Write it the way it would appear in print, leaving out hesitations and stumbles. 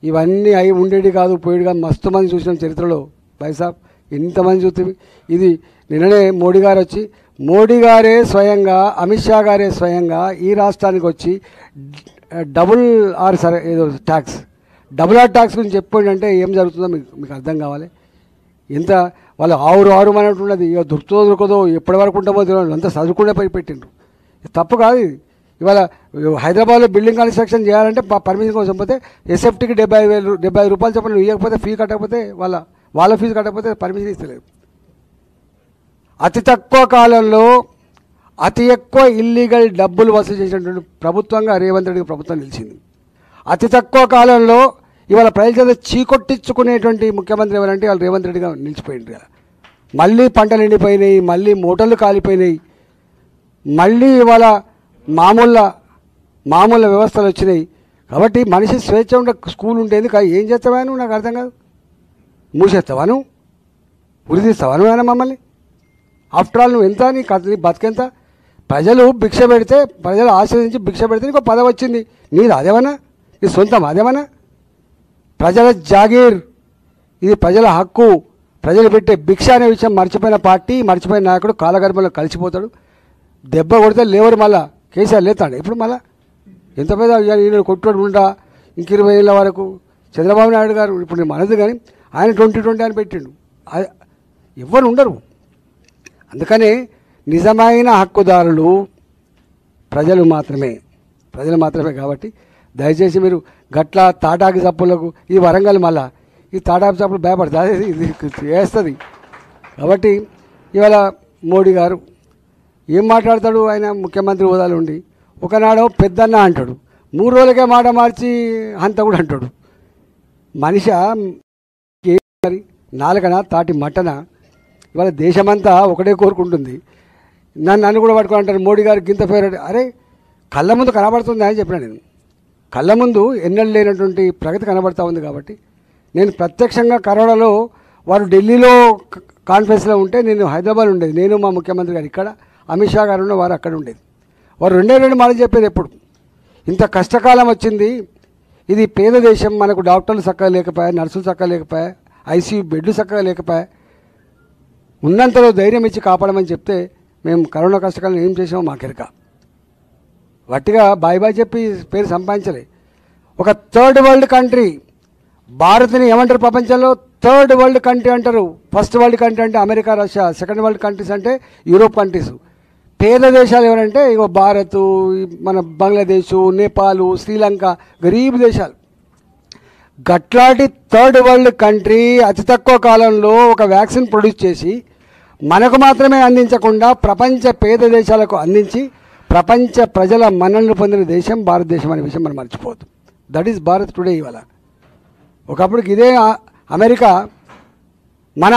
ఇవన్నీ అయి ఉండేది కాదు, పోయేది కాదు. మస్తు మంది చూసినాం చరిత్రలో బైసాబ్, ఎంతమంది చూస్తే. ఇది నిన్ననే మోడీ గారు వచ్చి, మోడీ గారే స్వయంగా, అమిత్ షా గారే స్వయంగా ఈ రాష్ట్రానికి వచ్చి డబుల్ ఆర్ సరే ఏదో ట్యాక్స్, డబుల్ ఆర్ ట్యాక్స్ గురించి చెప్పండి. ఏం జరుగుతుందో మీకు అర్థం కావాలి. ఎంత వాళ్ళు ఆరు అన్నట్టున్నది. ఇక దొరకదో ఎప్పటి వరకు ఉంటామో తెలియదు, అంతా చదువుకుంటే పెట్టిండ్రు. తప్పు కాదు ఇది. ఇవాళ హైదరాబాద్లో బిల్డింగ్ కన్స్ట్రక్షన్ చేయాలంటే పర్మిషన్ కోసం పోతే ఎస్ఎఫ్టీకి 70,000 రూపాయలు చెప్పండి, ఇవ్వకపోతే ఫీ కట్టకపోతే వాళ్ళ ఫీజు కట్టకపోతే పర్మిషన్ ఇస్తలేదు. అతి తక్కువ కాలంలో అతి ఎక్కువ ఇల్లీగల్ డబ్బులు వసూలు చేసినటువంటి ప్రభుత్వంగా రేవంత్ రెడ్డి ప్రభుత్వం నిలిచింది. అతి తక్కువ కాలంలో ఇవాళ ప్రజల చేత చీకొట్టించుకునేటువంటి ముఖ్యమంత్రి ఎవరంటే వాళ్ళు రేవంత్ రెడ్డిగా నిలిచిపోయింది కదా. మళ్ళీ పంటలు ఎండిపోయినాయి, మళ్ళీ మూటలు కాలిపోయినాయి, మళ్ళీ ఇవాళ మామూలు వ్యవస్థలు వచ్చినాయి. కాబట్టి మనిషి స్వేచ్ఛ ఉండే స్కూల్ ఉండేది కాదు. ఏం చేస్తావా నువ్వు, నాకు అర్థం కాదు. మూసేస్తావా నువ్వు, ఉరిదిస్తావా నువ్వేనా మమ్మల్ని? ఆఫ్టర్ ఆల్ నువ్వు ఎంత, నీ బతికెంత? ప్రజలు భిక్ష పెడితే, ప్రజలు ఆశ్రయించి భిక్ష పెడితే నీకు పదవి వచ్చింది. నీది అదేమన్నా? నీ సొంతం అదేమన్నా? ప్రజల జాగీర్, ఇది ప్రజల హక్కు. ప్రజలు పెట్టే భిక్ష అనే విషయం మర్చిపోయిన పార్టీ, మర్చిపోయిన నాయకుడు కాలగర్భంలో కలిసిపోతాడు. దెబ్బ కొడితే లేవరు. మళ్ళా కేసీఆర్ లేతాడు. ఇప్పుడు మళ్ళా ఎంత పెద్ద ఈయన కొట్టుడు ఉంటా ఇంక 20 ఏళ్ళ వరకు. చంద్రబాబు నాయుడు గారు ఇప్పుడు నేను మనది, కానీ ఆయన 2020 అని పెట్టిండు. ఎవ్వరు ఉండరు. అందుకనే నిజమైన హక్కుదారులు ప్రజలు మాత్రమే కాబట్టి దయచేసి మీరు గట్ల తాటాకి చప్పులకు, ఈ వరంగల్ మళ్ళా ఈ తాటాకి చప్పులు భయపడుతుంది, ఇది వేస్తుంది. కాబట్టి ఇవాళ మోడీ గారు ఏం మాట్లాడతాడు? ఆయన ముఖ్యమంత్రి హోదాలో ఉండి ఒకనాడు పెద్దన్న అంటాడు, 3 రోజులకే మాట మార్చి అంత కూడా అంటాడు. మనిషి మరి నాలుగన తాటి మటన. ఇవాళ దేశమంతా ఒకటే కోరుకుంటుంది. నన్ను కూడా పట్టుకోవాలంటారు మోడీ గారు గింత ఫేవరెట్. అరే కళ్ళ ముందు కనబడుతుంది అని చెప్పినా నేను. కళ్ళ ముందు ఎన్నడూ లేనటువంటి ప్రగతి కనబడతా ఉంది. కాబట్టి నేను ప్రత్యక్షంగా కరోనాలో వారు ఢిల్లీలో కాన్ఫరెన్స్లో ఉంటే నేను హైదరాబాద్ ఉండేది. నేను మా ముఖ్యమంత్రి గారు ఇక్కడ, అమిత్ షా గారు ఉన్న వారు అక్కడ ఉండేది. వారు 2 మాటలు చెప్పేది ఎప్పుడు, ఇంత కష్టకాలం వచ్చింది, ఇది పేద దేశం, మనకు డాక్టర్లు చక్కగా లేకపోయా, నర్సులు చక్కగా లేకపోయా, ఐసీయూ బెడ్లు చక్కగా లేకపోయా, ఉన్నంతలో ధైర్యం ఇచ్చి కాపాడమని చెప్తే మేము కరోనా కష్టకాలం ఏం చేసామో మాకెరక. వట్టిగా బాయ్ చెప్పి పేరు సంపాదించలే. ఒక థర్డ్ వరల్డ్ కంట్రీ భారత్ని ఏమంటారు ప్రపంచంలో? థర్డ్ వరల్డ్ కంట్రీ అంటారు. ఫస్ట్ వరల్డ్ కంట్రీ అంటే America, Russia. Second world countries అంటే యూరోప్ కంట్రీస్. పేద దేశాలు ఎవరంటే ఇగో భారత్, మన బంగ్లాదేశ్, నేపాల్, శ్రీలంక, గరీబ్ దేశాలు. గట్లాంటి థర్డ్ వరల్డ్ కంట్రీ అతి తక్కువ కాలంలో ఒక వ్యాక్సిన్ ప్రొడ్యూస్ చేసి మనకు మాత్రమే అందించకుండా ప్రపంచ పేద దేశాలకు అందించి ప్రపంచ ప్రజల మన్ననలు పొందిన దేశం భారతదేశం అనే విషయం మనం మర్చిపోవద్దు. That is Bharat today. ఇవాళ ఒకప్పుడు ఇదే అమెరికా మన